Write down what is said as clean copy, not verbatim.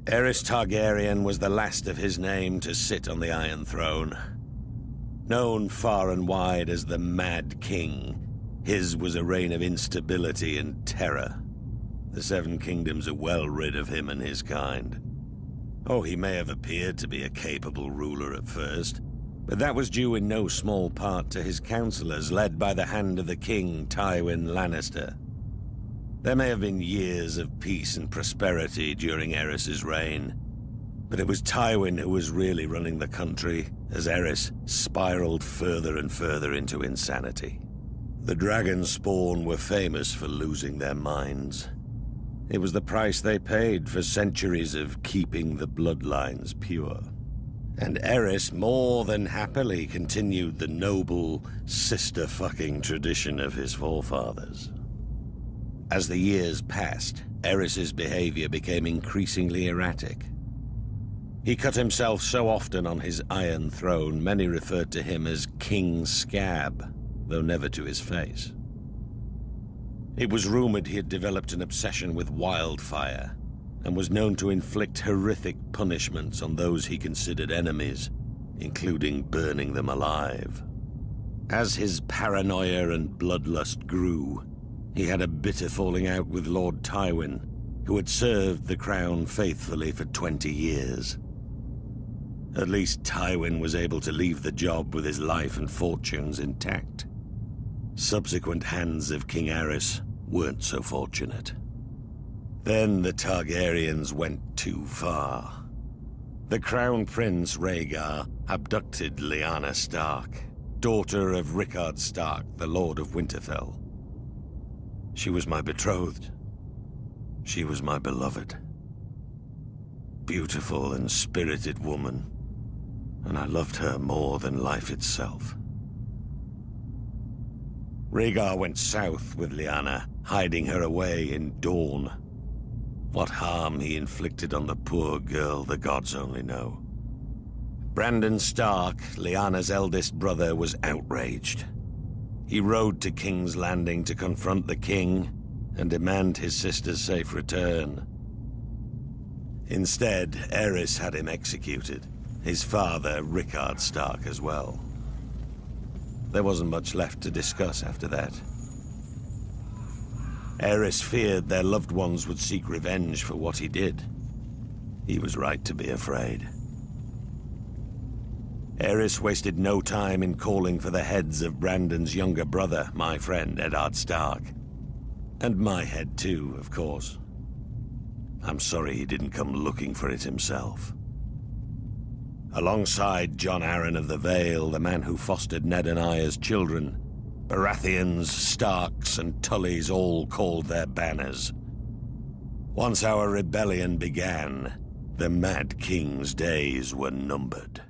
Aerys Targaryen was the last of his name to sit on the Iron Throne. Known far and wide as the Mad King, his was a reign of instability and terror. The Seven Kingdoms are well rid of him and his kind. Oh, he may have appeared to be a capable ruler at first, but that was due in no small part to his counselors, led by the hand of the king, Tywin Lannister. There may have been years of peace and prosperity during Aerys' reign, but it was Tywin who was really running the country as Aerys spiraled further and further into insanity. The dragon spawn were famous for losing their minds. It was the price they paid for centuries of keeping the bloodlines pure. And Aerys more than happily continued the noble sister-fucking tradition of his forefathers. As the years passed, Aerys' behavior became increasingly erratic. He cut himself so often on his Iron Throne, many referred to him as King Scab, though never to his face. It was rumored he had developed an obsession with wildfire, and was known to inflict horrific punishments on those he considered enemies, including burning them alive. As his paranoia and bloodlust grew, he had a bitter falling out with Lord Tywin, who had served the crown faithfully for 20 years. At least Tywin was able to leave the job with his life and fortunes intact. Subsequent hands of King Aerys weren't so fortunate. Then the Targaryens went too far. The Crown Prince Rhaegar abducted Lyanna Stark, daughter of Rickard Stark, the Lord of Winterfell. She was my betrothed. She was my beloved. Beautiful and spirited woman, and I loved her more than life itself. Rhaegar went south with Lyanna, hiding her away in Dorne. What harm he inflicted on the poor girl, the gods only know. Brandon Stark, Lyanna's eldest brother, was outraged. He rode to King's Landing to confront the king and demand his sister's safe return. Instead, Aerys had him executed, his father, Rickard Stark, as well. There wasn't much left to discuss after that. Aerys feared their loved ones would seek revenge for what he did. He was right to be afraid. Aerys wasted no time in calling for the heads of Brandon's younger brother, my friend Eddard Stark. And my head too, of course. I'm sorry he didn't come looking for it himself. Alongside Jon Arryn of the Vale, the man who fostered Ned and I as children, Baratheons, Starks, and Tullys all called their banners. Once our rebellion began, the Mad King's days were numbered.